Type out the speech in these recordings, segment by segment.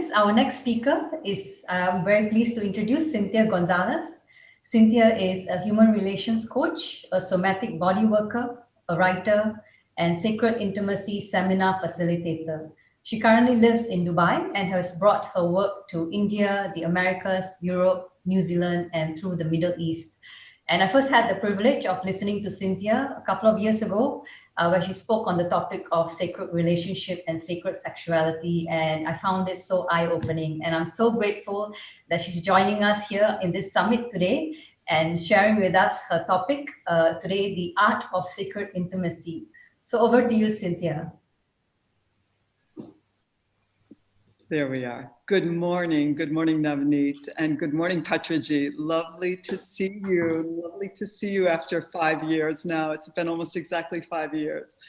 friends, our next speaker is, I'm very pleased to introduce Cynthia Gonzalez. Cynthia is a human relations coach, a somatic body worker, a writer, and sacred intimacy seminar facilitator. She currently lives in Dubai and has brought her work to India, the Americas, Europe, New Zealand, and through the Middle East. And I first had the privilege of listening to Cynthia a couple of years ago, where she spoke on the topic of sacred relationship and sacred sexuality. And I found this so eye-opening. And I'm so grateful that she's joining us here in this summit today and sharing with us her topic today, the art of sacred intimacy. So over to you, Cynthia. There we are. Good morning, Navneet, and good morning, Patraji. Lovely to see you. Lovely to see you after 5 years now. It's been almost exactly 5 years.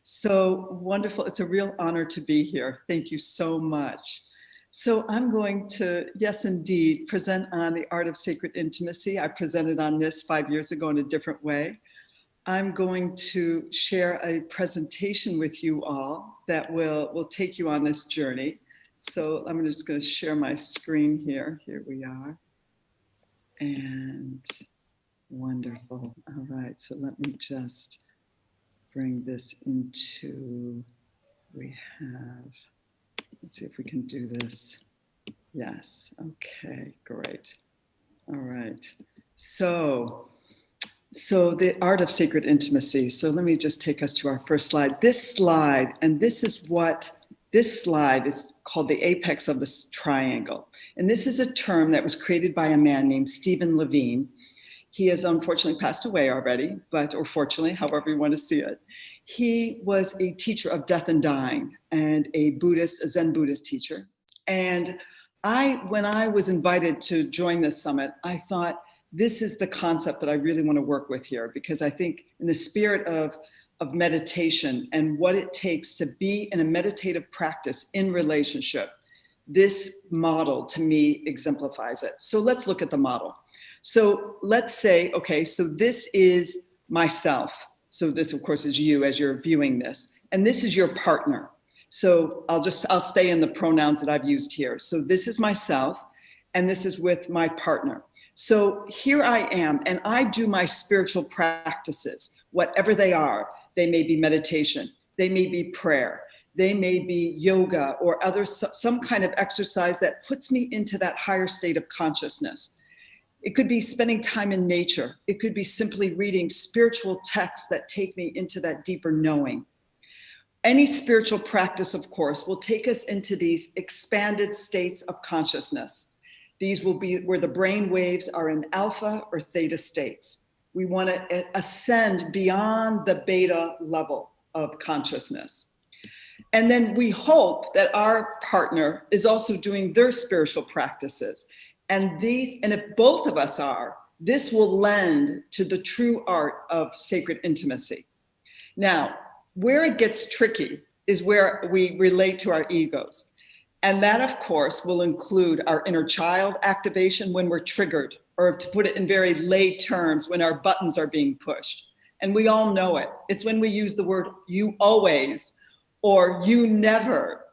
So wonderful. It's a real honor to be here. Thank you so much. So I'm going to, yes, indeed, present on the art of sacred intimacy. I presented on this 5 years ago in a different way. I'm going to share a presentation with you all that will take you on this journey. So I'm just going to share my screen here. Here we are. And wonderful. All right, so let me just bring this into, we have, let's see if we can do this. Yes, okay, great. All right, so the art of sacred intimacy. So let me just take us to our first slide. This slide, and this is what, this slide is called the apex of this triangle. And this is a term that was created by a man named Stephen Levine. He has unfortunately passed away already, or fortunately, however you want to see it. He was a teacher of death and dying and a Zen Buddhist teacher. And when I was invited to join this summit, I thought, this is the concept that I really want to work with here, because I think in the spirit of meditation and what it takes to be in a meditative practice in relationship, this model to me exemplifies it. So let's look at the model. So let's say, okay, so this is myself. So this of course is you as you're viewing this, and this is your partner. So I'll stay in the pronouns that I've used here. So this is myself, and this is with my partner. So here I am, and I do my spiritual practices, whatever they are. They may be meditation, they may be prayer, they may be yoga or some kind of exercise that puts me into that higher state of consciousness. It could be spending time in nature. It could be simply reading spiritual texts that take me into that deeper knowing. Any spiritual practice, of course, will take us into these expanded states of consciousness. These will be where the brain waves are in alpha or theta states. We want to ascend beyond the beta level of consciousness. And then we hope that our partner is also doing their spiritual practices. And if both of us are, this will lend to the true art of sacred intimacy. Now, where it gets tricky is where we relate to our egos. And that, of course, will include our inner child activation when we're triggered, or to put it in very lay terms, when our buttons are being pushed. And we all know it. It's when we use the word you always, or you never,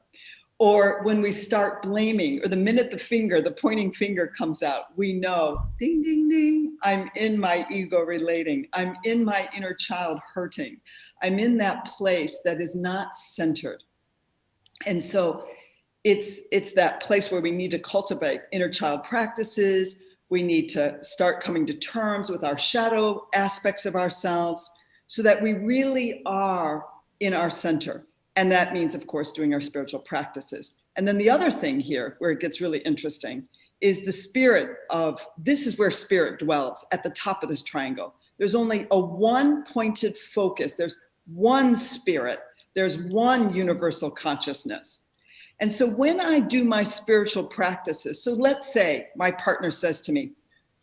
or when we start blaming, or the minute the pointing finger comes out, we know, ding, ding, ding, I'm in my ego relating. I'm in my inner child hurting. I'm in that place that is not centered. And so it's that place where we need to cultivate inner child practices. We need to start coming to terms with our shadow aspects of ourselves so that we really are in our center. And that means, of course, doing our spiritual practices. And then the other thing here, where it gets really interesting, is the spirit of, this is where spirit dwells at the top of this triangle. There's only a one pointed focus. There's one spirit. There's one universal consciousness. And so when I do my spiritual practices, so let's say my partner says to me,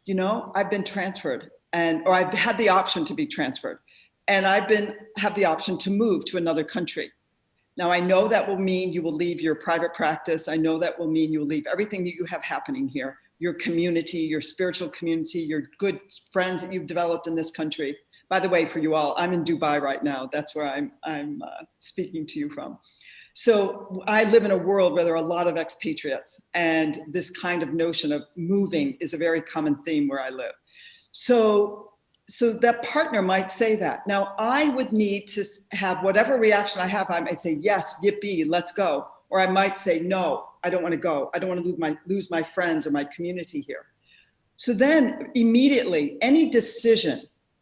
you know, I've been transferred, or I've had the option to be transferred, and have the option to move to another country. Now, I know that will mean you will leave your private practice. I know that will mean you'll leave everything that you have happening here, your community, your spiritual community, your good friends that you've developed in this country. By the way, for you all, I'm in Dubai right now. That's where I'm speaking to you from. So I live in a world where there are a lot of expatriates, and this kind of notion of moving is a very common theme where I live. So that partner might say that. Now I would need to have whatever reaction I have. I might say, yes, yippee, let's go. Or I might say, no, I don't want to go. I don't want to lose my friends or my community here. So then immediately, any decision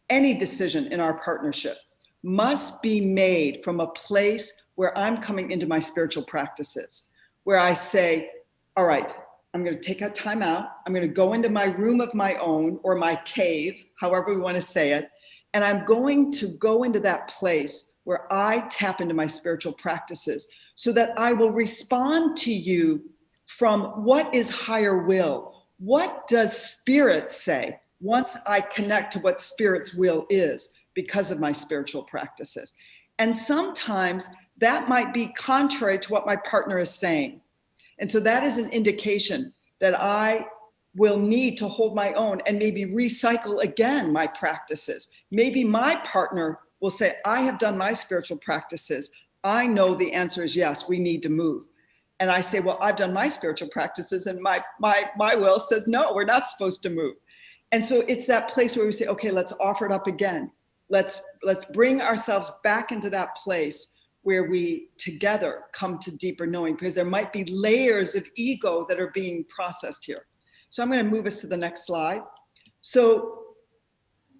in our partnership must be made from a place where I'm coming into my spiritual practices, where I say, all right, I'm going to take a time out. I'm going to go into my room of my own, or my cave, however we want to say it. And I'm going to go into that place where I tap into my spiritual practices so that I will respond to you from what is higher will. What does spirit say once I connect to what spirit's will is because of my spiritual practices? And sometimes that might be contrary to what my partner is saying. And so that is an indication that I will need to hold my own and maybe recycle again my practices. Maybe my partner will say, I have done my spiritual practices. I know the answer is yes, we need to move. And I say, well, I've done my spiritual practices, and my will says, no, we're not supposed to move. And so it's that place where we say, okay, let's offer it up again. Let's bring ourselves back into that place where we together come to deeper knowing, because there might be layers of ego that are being processed here. So I'm going to move us to the next slide. So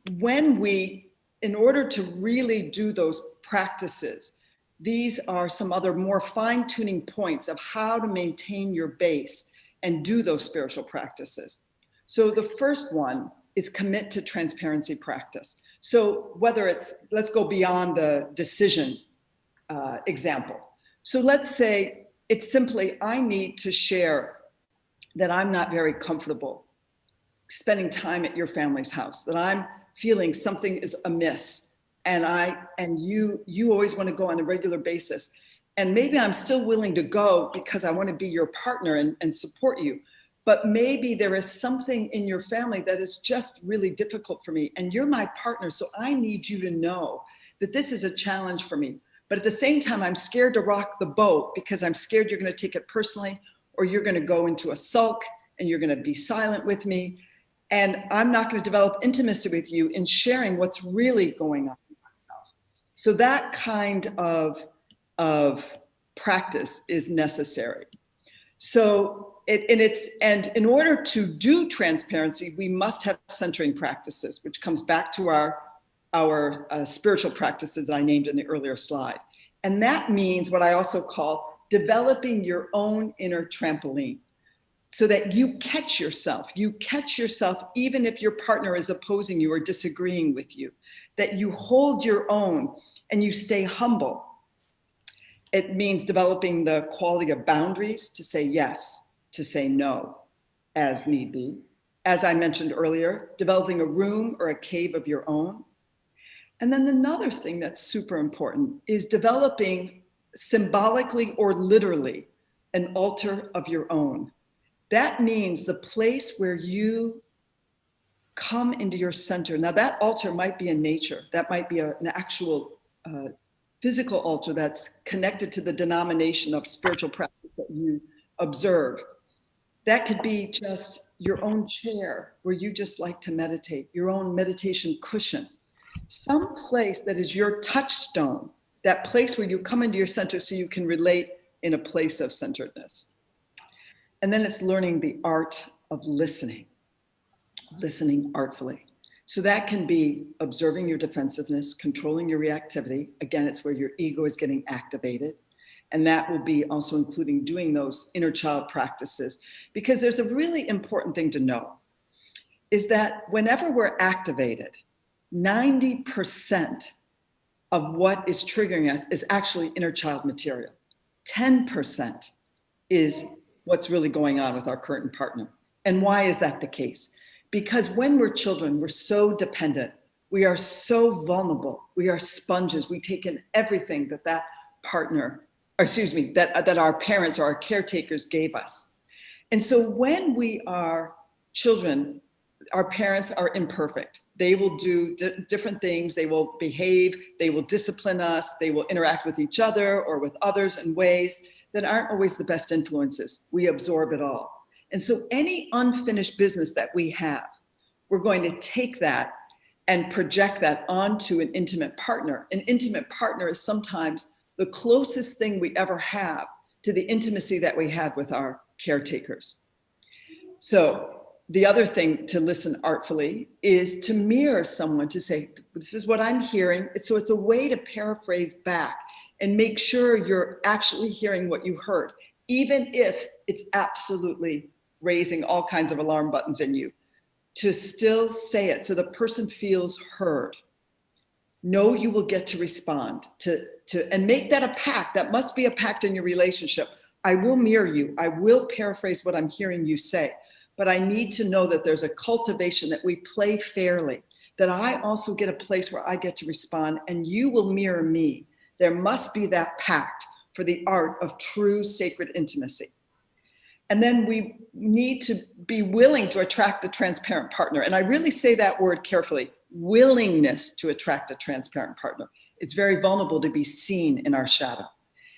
in order to really do those practices, these are some other more fine-tuning points of how to maintain your base and do those spiritual practices. So the first one is commit to transparency practice. So whether it's, let's go beyond the decision example. So let's say it's simply, I need to share that I'm not very comfortable spending time at your family's house, that I'm feeling something is amiss. And you always want to go on a regular basis. And maybe I'm still willing to go because I want to be your partner and support you. But maybe there is something in your family that is just really difficult for me. And you're my partner, so I need you to know that this is a challenge for me. But at the same time, I'm scared to rock the boat because I'm scared you're going to take it personally, or you're going to go into a sulk and you're going to be silent with me. And I'm not going to develop intimacy with you in sharing what's really going on. So that kind of practice is necessary. So and in order to do transparency, we must have centering practices, which comes back to our spiritual practices that I named in the earlier slide. And that means what I also call developing your own inner trampoline, so that you catch yourself even if your partner is opposing you or disagreeing with you, that you hold your own and you stay humble. It means developing the quality of boundaries to say yes, to say no as need be. As I mentioned earlier, developing a room or a cave of your own. And then another thing that's super important is developing symbolically or literally an altar of your own. That means the place where you come into your center. Now that altar might be in nature. That might be an actual physical altar that's connected to the denomination of spiritual practice that you observe. That could be just your own chair where you just like to meditate, your own meditation cushion, some place that is your touchstone, that place where you come into your center so you can relate in a place of centeredness. And then it's learning the art of listening artfully. So that can be observing your defensiveness, controlling your reactivity. Again, it's where your ego is getting activated. And that will be also including doing those inner child practices. Because there's a really important thing to know, is that whenever we're activated, 90% of what is triggering us is actually inner child material. 10% is what's really going on with our current partner. And why is that the case? Because when we're children, we're so dependent. We are so vulnerable. We are sponges. We take in everything that our parents or our caretakers gave us. And so when we are children, our parents are imperfect. They will do different things. They will behave, they will discipline us, they will interact with each other or with others in ways that aren't always the best influences. We absorb it all. And so any unfinished business that we have, we're going to take that and project that onto an intimate partner. An intimate partner is sometimes the closest thing we ever have to the intimacy that we had with our caretakers. So the other thing to listen artfully is to mirror someone, to say, this is what I'm hearing. So it's a way to paraphrase back and make sure you're actually hearing what you heard, even if it's absolutely raising all kinds of alarm buttons in you, to still say it so the person feels heard. Know you will get to respond and make that a pact. That must be a pact in your relationship. I will mirror you. I will paraphrase what I'm hearing you say. But I need to know that there's a cultivation, that we play fairly, that I also get a place where I get to respond and you will mirror me. There must be that pact for the art of true sacred intimacy. And then we need to be willing to attract a transparent partner. And I really say that word carefully, willingness to attract a transparent partner. It's very vulnerable to be seen in our shadow.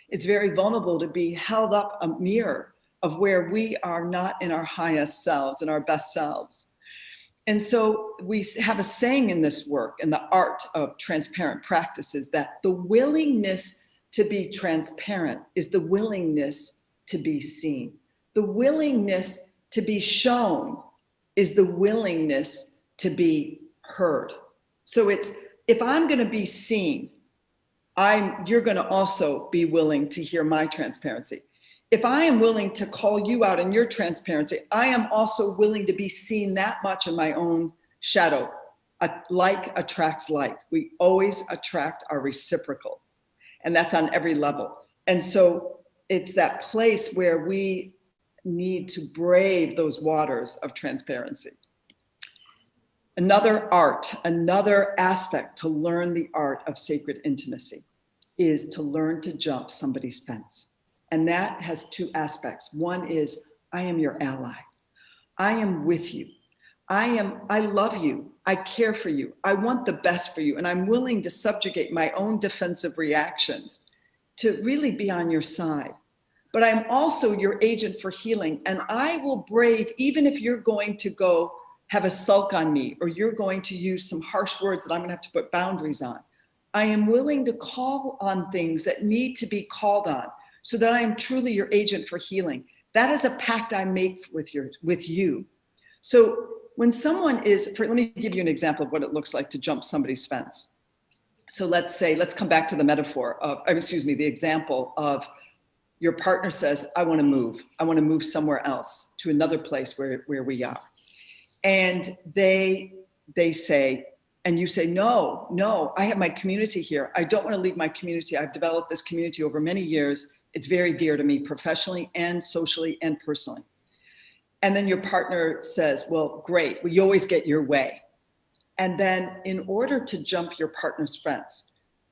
It's very vulnerable to be held up a mirror of where we are not in our highest selves and our best selves. And so we have a saying in this work, in the art of transparent practices, that the willingness to be transparent is the willingness to be seen. The willingness to be shown is the willingness to be heard. So it's, if I'm going to be seen, you're going to also be willing to hear my transparency. If I am willing to call you out in your transparency, I am also willing to be seen that much in my own shadow. Like attracts like. We always attract our reciprocal. And that's on every level. And so it's that place where we need to brave those waters of transparency. Another art, another aspect to learn the art of sacred intimacy is to learn to jump somebody's fence. And that has two aspects. One is, I am your ally. I am with you. I love you. I care for you. I want the best for you. And I'm willing to subjugate my own defensive reactions to really be on your side. But I'm also your agent for healing. And I will brave, even if you're going to go have a sulk on me, or you're going to use some harsh words that I'm going to have to put boundaries on. I am willing to call on things that need to be called on so that I am truly your agent for healing. That is a pact I make with you. So when someone is, let me give you an example of what it looks like to jump somebody's fence. So let's come back to the metaphor of, the example of your partner says, I want to move somewhere else, to another place where we are. And they say, and you say, no, I have my community here. I don't want to leave my community. I've developed this community over many years. It's very dear to me professionally and socially and personally. And then your partner says, well, great, well, you always get your way. And then in order to jump your partner's fence,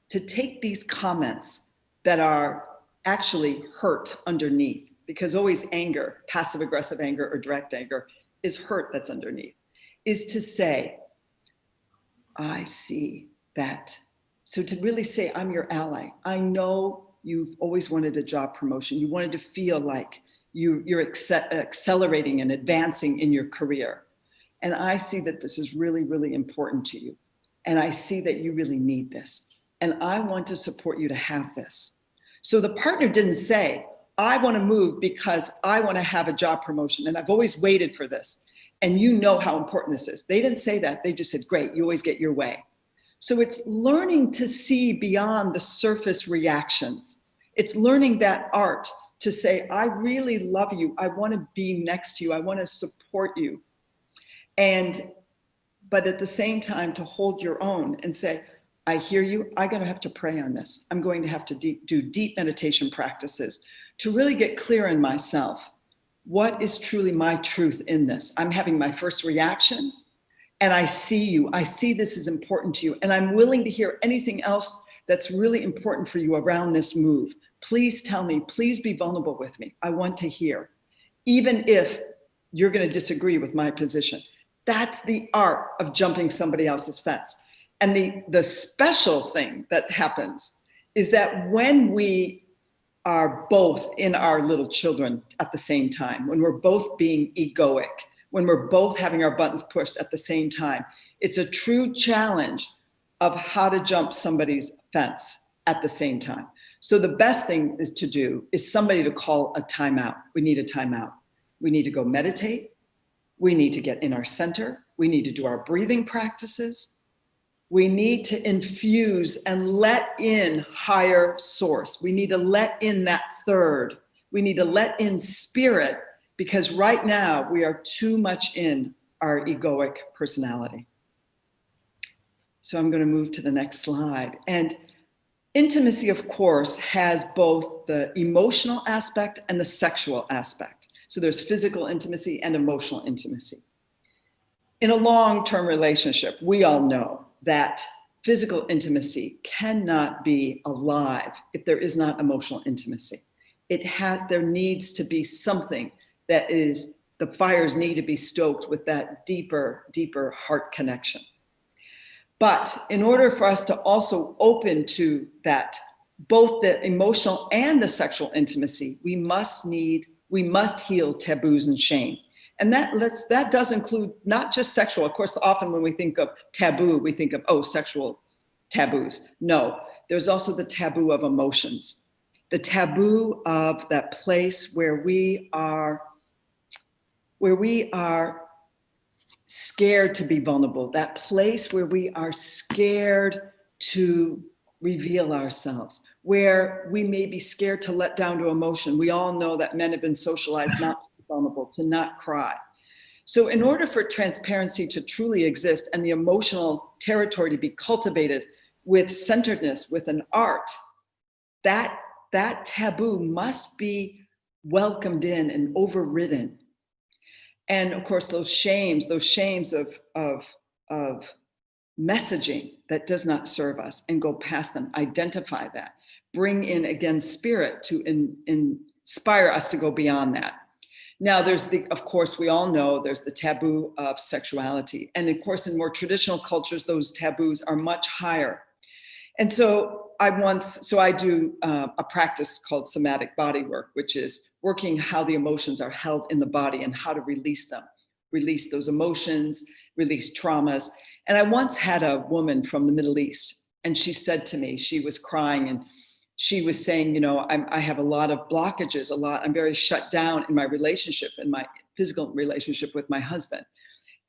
to take these comments that are actually hurt underneath, because always anger, passive aggressive anger or direct anger is hurt that's underneath, is to say, I see that. So to really say, I'm your ally. I know you've always wanted a job promotion. You wanted to feel like you're accelerating and advancing in your career. And I see that this is really, really important to you. And I see that you really need this. And I want to support you to have this. So the partner didn't say, I want to move because I want to have a job promotion. And I've always waited for this. And you know how important this is. They didn't say that. They just said, great, you always get your way. So it's learning to see beyond the surface reactions. It's learning that art to say, I really love you. I want to be next to you. I want to support you. But at the same time, to hold your own and say, I hear you. I'm going to have to pray on this. I'm going to have to do deep meditation practices to really get clear in myself. What is truly my truth in this? I'm having my first reaction and I see you. I see this is important to you. And I'm willing to hear anything else that's really important for you around this move. Please tell me, please be vulnerable with me. I want to hear, even if you're going to disagree with my position. That's the art of jumping somebody else's fence. And the special thing that happens is that when we are both in our little children at the same time, when we're both being egoic, when we're both having our buttons pushed at the same time, it's a true challenge of how to jump somebody's fence at the same time. So the best thing is to do is somebody to call a timeout. We need a timeout. We need to go meditate. We need to get in our center. We need to do our breathing practices. We need to infuse and let in higher source. We need to let in that third. We need to let in spirit, because right now we are too much in our egoic personality. So I'm going to move to the next slide. And intimacy, of course, has both the emotional aspect and the sexual aspect. So there's physical intimacy and emotional intimacy. In a long-term relationship, we all know that physical intimacy cannot be alive if there is not emotional intimacy. There needs to be something that is, the fires need to be stoked with that deeper, deeper heart connection. But in order for us to also open to that, both the emotional and the sexual intimacy, we must heal taboos and shame. And that does include not just sexual. Of course, often when we think of taboo, we think of, oh, sexual taboos. No, there's also the taboo of emotions, the taboo of that place where we are scared to be vulnerable, that place where we are scared to reveal ourselves, where we may be scared to let down to emotion. We all know that men have been socialized not to be vulnerable, to not cry. So in order for transparency to truly exist and the emotional territory to be cultivated with centeredness, with an art, that taboo must be welcomed in and overridden. And of course, those shames of messaging that does not serve us, and go past them, identify that, bring in again spirit to inspire us to go beyond that. Now of course, we all know there's the taboo of sexuality. And of course, in more traditional cultures, those taboos are much higher. And so I do a practice called somatic body work, which is working how the emotions are held in the body and how to release them, release those emotions, release traumas. And I once had a woman from the Middle East, and she said to me, she was crying and she was saying, I have a lot of blockages, I'm very shut down in my relationship, in my physical relationship with my husband.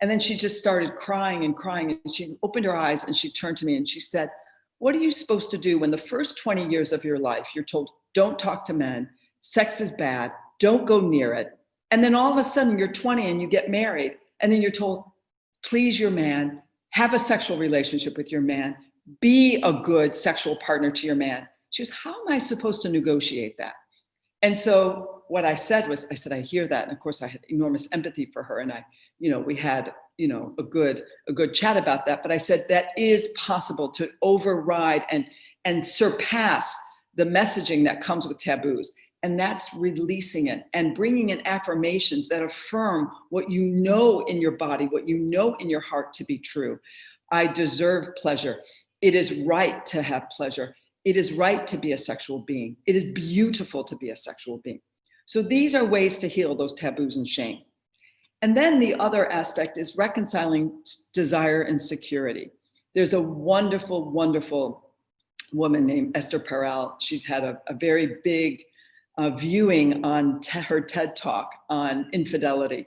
And then she just started crying and crying, and she opened her eyes and she turned to me and she said, what are you supposed to do when the first 20 years of your life, you're told, don't talk to men, sex is bad, don't go near it. And then all of a sudden you're 20 and you get married, and then you're told, please your man, have a sexual relationship with your man, be a good sexual partner to your man. She goes, how am I supposed to negotiate that? And so what I said was, I hear that. And of course I had enormous empathy for her. And we had, a good chat about that. But I said, that is possible to override and surpass the messaging that comes with taboos. And that's releasing it and bringing in affirmations that affirm what you know in your body, what you know in your heart to be true. I deserve pleasure. It is right to have pleasure. It is right to be a sexual being. It is beautiful to be a sexual being. So these are ways to heal those taboos and shame. And then the other aspect is reconciling desire and security. There's a wonderful, wonderful woman named Esther Perel. She's had a very big viewing on her TED Talk on infidelity.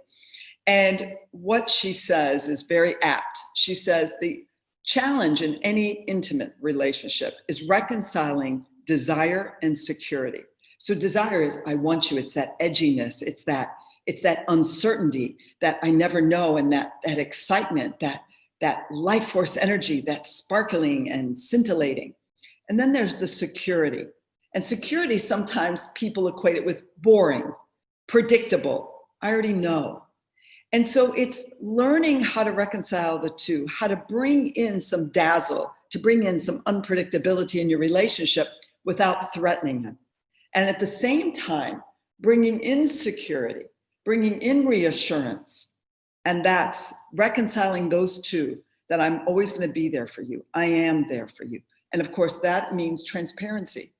And what she says is very apt. She says the challenge in any intimate relationship is reconciling desire and security. So desire is, I want you. It's that edginess. It's that uncertainty that I never know, and that excitement, that life force energy, that sparkling and scintillating. And then there's the security. And security, sometimes people equate it with boring, predictable. I already know. And so it's learning how to reconcile the two, how to bring in some dazzle, to bring in some unpredictability in your relationship without threatening them. And at the same time, bringing in security, bringing in reassurance, And that's reconciling those two, that I'm always going to be there for you. I am there for you. And of course, that means transparency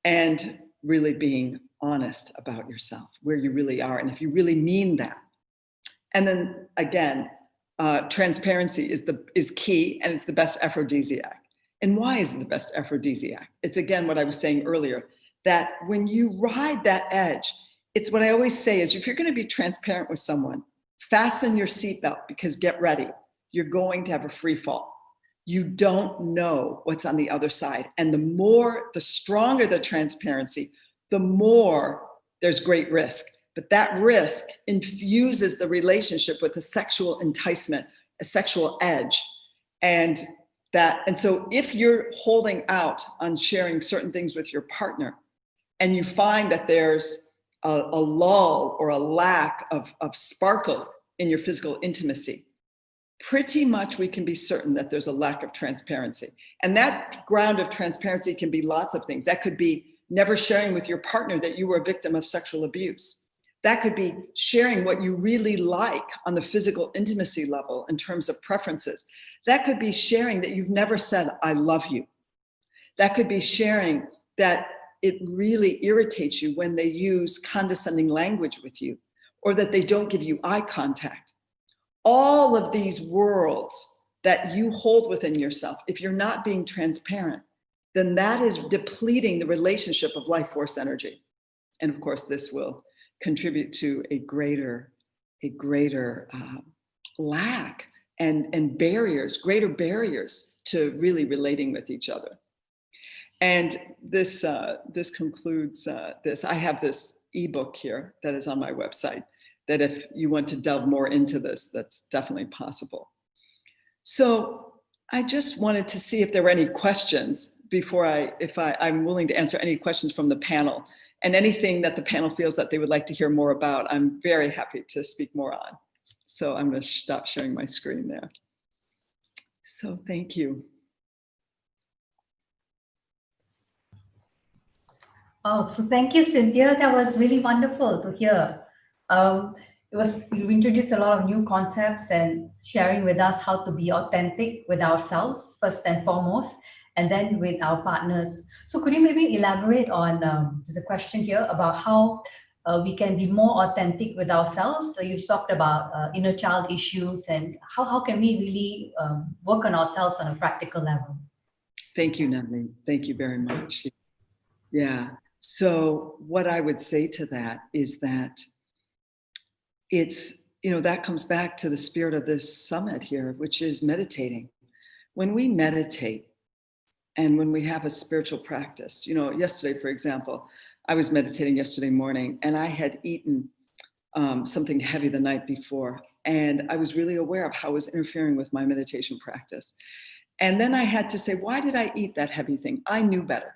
and really being honest about yourself, where you really are, and if you really mean that. And then again, transparency is key, and it's the best aphrodisiac. And why is it the best aphrodisiac? It's again what I was saying earlier, that when you ride that edge, it's what I always say is, if you're going to be transparent with someone, fasten your seatbelt, because get ready, you're going to have a free fall. You don't know what's on the other side. And the stronger the transparency, the more there's great risk. But that risk infuses the relationship with a sexual enticement, a sexual edge. And so if you're holding out on sharing certain things with your partner, and you find that there's a lull or a lack of sparkle in your physical intimacy, pretty much we can be certain that there's a lack of transparency. And that ground of transparency can be lots of things. That could be never sharing with your partner that you were a victim of sexual abuse. That could be sharing what you really like on the physical intimacy level in terms of preferences. That could be sharing that you've never said, I love you. That could be sharing that it really irritates you when they use condescending language with you, or that they don't give you eye contact. All of these worlds that you hold within yourself, if you're not being transparent, then that is depleting the relationship of life force energy. And of course, this will contribute to a greater lack and greater barriers to really relating with each other. And this concludes this. I have this ebook here that is on my website, that if you want to delve more into this, that's definitely possible. So I just wanted to see if there were any questions before I'm willing to answer any questions from the panel, and anything that the panel feels that they would like to hear more about, I'm very happy to speak more on. So I'm going to stop sharing my screen there. So thank you. Oh, so thank you, Cynthia. That was really wonderful to hear. You introduced a lot of new concepts and sharing with us how to be authentic with ourselves, first and foremost, and then with our partners. So could you maybe elaborate on, there's a question here about how we can be more authentic with ourselves. So you've talked about inner child issues, and how can we really work on ourselves on a practical level? Thank you, Navneet. Thank you very much. Yeah. So what I would say to that is that it's, that comes back to the spirit of this summit here, which is meditating. When we meditate and when we have a spiritual practice, yesterday, for example, I was meditating yesterday morning, and I had eaten something heavy the night before. And I was really aware of how it was interfering with my meditation practice. And then I had to say, why did I eat that heavy thing? I knew better.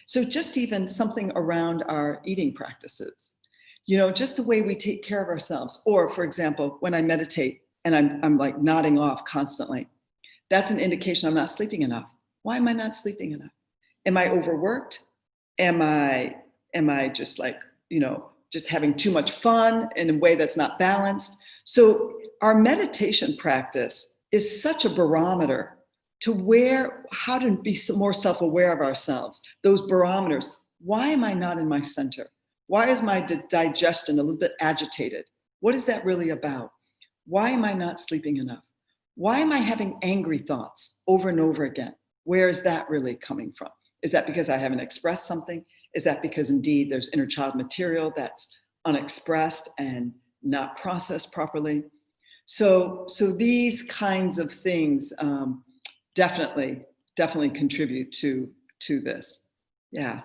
So just even something around our eating practices, just the way we take care of ourselves. Or for example, when I meditate and I'm like nodding off constantly, that's an indication I'm not sleeping enough. Why am I not sleeping enough? Am I overworked? Am I just like, just having too much fun in a way that's not balanced? So our meditation practice is such a barometer to how to be more self-aware of ourselves, those barometers. Why am I not in my center? Why is my digestion a little bit agitated? What is that really about? Why am I not sleeping enough? Why am I having angry thoughts over and over again? Where is that really coming from? Is that because I haven't expressed something? Is that because indeed there's inner child material that's unexpressed and not processed properly? So these kinds of things definitely contribute to this. Yeah.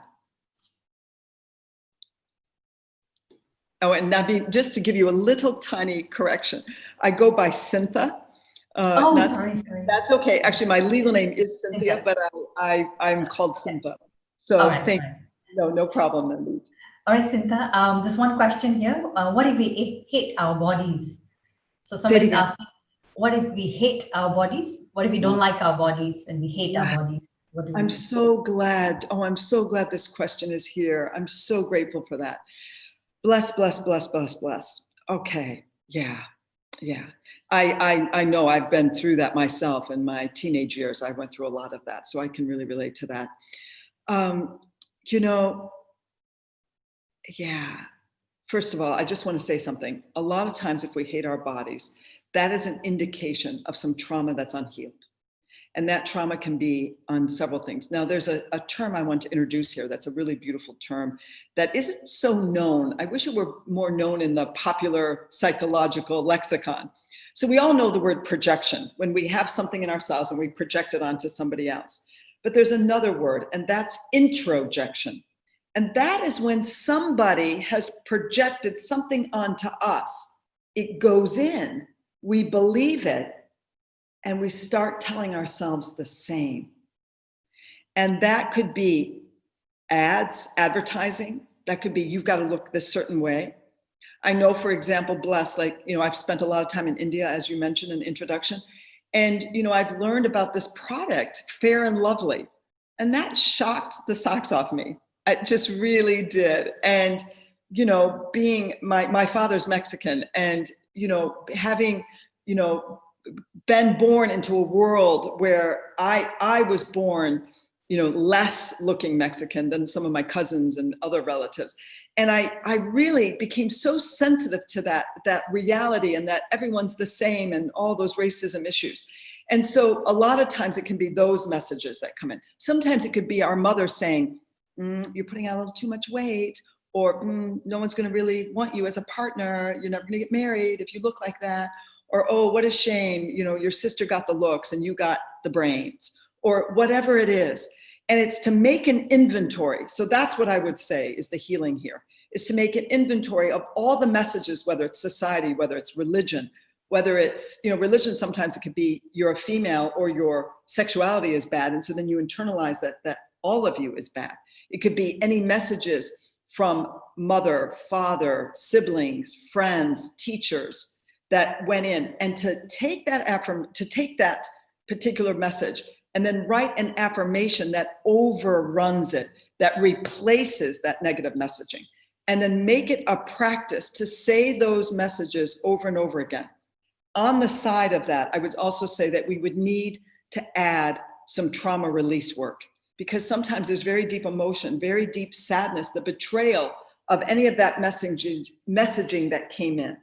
Oh, and Nabi, just to give you a little tiny correction, I go by Cyntha. Sorry. That's okay. Actually, my legal name is Cynthia, but I'm called Cyntha. So thank you. No problem, Nabi. All right, Cyntha. There's one question here. What if we hate our bodies? So somebody's asking, what if we hate our bodies? What if we don't like our bodies and we hate our bodies? I'm so glad. Oh, I'm so glad this question is here. I'm so grateful for that. Bless. Okay, yeah. Yeah, I know I've been through that myself in my teenage years. I went through a lot of that, so I can really relate to that. Um, you know, yeah. First of all, I just want to say something. A lot of times, if we hate our bodies, that is an indication of some trauma that's unhealed. And that trauma can be on several things. Now, there's a term I want to introduce here that's a really beautiful term that isn't so known. I wish it were more known in the popular psychological lexicon. So we all know the word projection, when we have something in ourselves and we project it onto somebody else. But there's another word, and that's introjection. And that is when somebody has projected something onto us. It goes in, we believe it, and we start telling ourselves the same. And that could be ads, advertising. That could be, you've got to look this certain way. I know, for example, Bless, like, I've spent a lot of time in India, as you mentioned in the introduction. And, I've learned about this product, Fair and Lovely. And that shocked the socks off me. It just really did. And, being my father's Mexican and, having, been born into a world where I was born, less looking Mexican than some of my cousins and other relatives. And I really became so sensitive to that reality and that everyone's the same and all those racism issues. And so a lot of times it can be those messages that come in. Sometimes it could be our mother saying, you're putting out a little too much weight, or no one's going to really want you as a partner. You're never going to get married if you look like that. Or, oh, what a shame, your sister got the looks and you got the brains, or whatever it is. And it's to make an inventory. So that's what I would say is the healing here, is to make an inventory of all the messages, whether it's society, whether it's religion, whether it's, religion, sometimes it could be you're a female or your sexuality is bad. And so then you internalize that all of you is bad. It could be any messages from mother, father, siblings, friends, teachers, that went in, and to take that particular message and then write an affirmation that overruns it, that replaces that negative messaging, and then make it a practice to say those messages over and over again. On the side of that, I would also say that we would need to add some trauma release work, because sometimes there's very deep emotion, very deep sadness, the betrayal of any of that messaging that came in.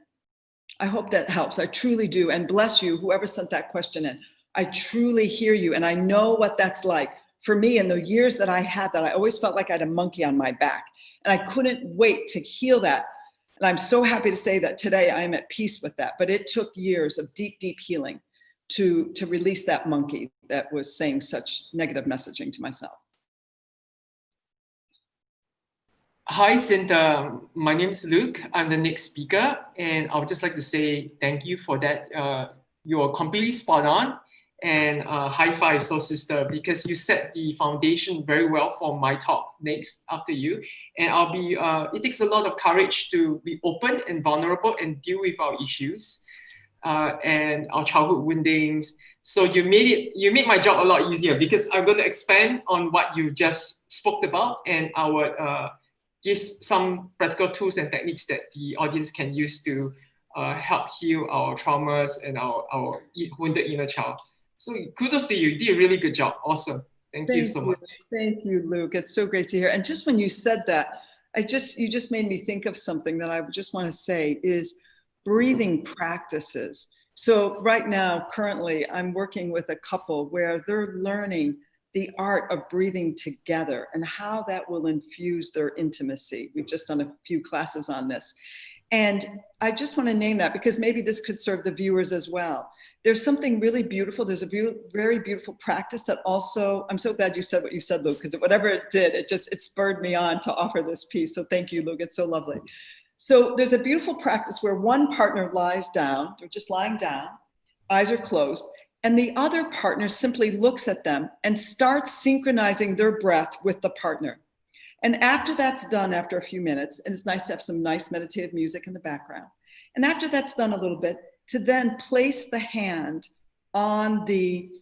I hope that helps. I truly do. And bless you, whoever sent that question in. I truly hear you. And I know what that's like. For me, in the years that I had that, I always felt like I had a monkey on my back. And I couldn't wait to heal that. And I'm so happy to say that today I am at peace with that. But it took years of deep, deep healing to release that monkey that was saying such negative messaging to myself. Hi, Cyntha. My name is Luke. I'm the next speaker, and I would just like to say thank you for that. You're completely spot on, and high five, soul sister, because you set the foundation very well for my talk next after you. And I'll be. It takes a lot of courage to be open and vulnerable and deal with our issues and our childhood woundings. So you made my job a lot easier, because I'm going to expand on what you just spoke about, and I would give some practical tools and techniques that the audience can use to help heal our traumas and our wounded inner child. So kudos to you. You did a really good job. Awesome. Thank you so much. Thank you, Luke. It's so great to hear. And just when you said that, you just made me think of something that I just want to say is breathing practices. So right now, currently, I'm working with a couple where they're learning the art of breathing together and how that will infuse their intimacy. We've just done a few classes on this. And I just want to name that because maybe this could serve the viewers as well. There's something really beautiful. There's a very beautiful practice that also, I'm so glad you said what you said, Luke, because whatever it did, it spurred me on to offer this piece. So thank you, Luke. It's so lovely. So there's a beautiful practice where one partner lies down, they're just lying down, eyes are closed, and the other partner simply looks at them and starts synchronizing their breath with the partner. And after that's done, after a few minutes, and it's nice to have some nice meditative music in the background. And after that's done a little bit, to then place the hand on the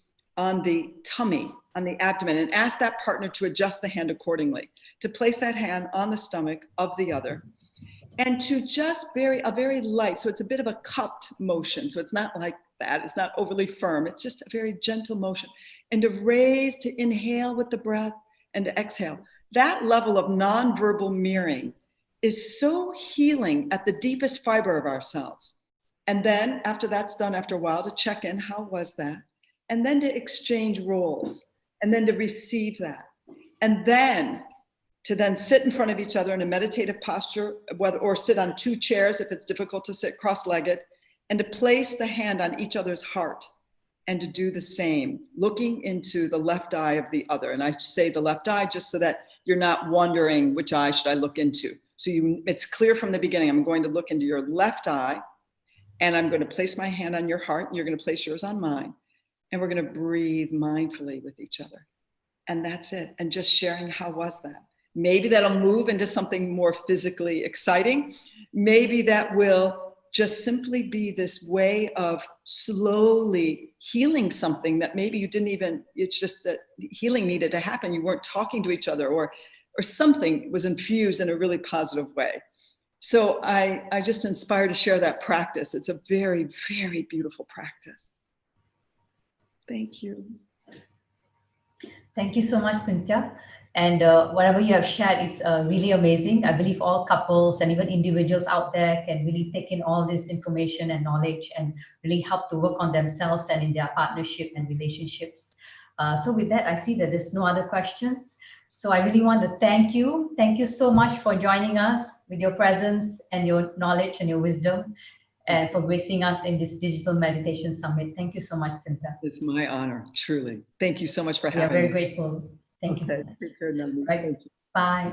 tummy, on the abdomen, and ask that partner to adjust the hand accordingly, to place that hand on the stomach of the other. And to just a very light, so it's a bit of a cupped motion. So it's not like that, it's not overly firm. It's just a very gentle motion. And to raise, to inhale with the breath and to exhale. That level of nonverbal mirroring is so healing at the deepest fiber of ourselves. And then after that's done, after a while, to check in, how was that? And then to exchange roles, and then to receive that. And then to then sit in front of each other in a meditative posture, or sit on two chairs if it's difficult to sit cross-legged, and to place the hand on each other's heart and to do the same, looking into the left eye of the other. And I say the left eye just so that you're not wondering which eye should I look into. So it's clear from the beginning, I'm going to look into your left eye, and I'm going to place my hand on your heart, and you're going to place yours on mine. And we're going to breathe mindfully with each other. And that's it. And just sharing, how was that? Maybe that'll move into something more physically exciting. Maybe that will just simply be this way of slowly healing something that maybe you didn't even, it's just that healing needed to happen. You weren't talking to each other, or something was infused in a really positive way. So I just inspire to share that practice. It's a very, very beautiful practice. Thank you. Thank you so much, Cynthia. And whatever you have shared is really amazing. I believe all couples and even individuals out there can really take in all this information and knowledge and really help to work on themselves and in their partnership and relationships. So with that, I see that there's no other questions. So I really want to thank you. Thank you so much for joining us with your presence and your knowledge and your wisdom, and for gracing us in this digital meditation summit. Thank you so much, Cyntha. It's my honor, truly. Thank you so much for We are having very me. grateful. Thank you so much. Take care, Navneet. Right. Thank you. Bye.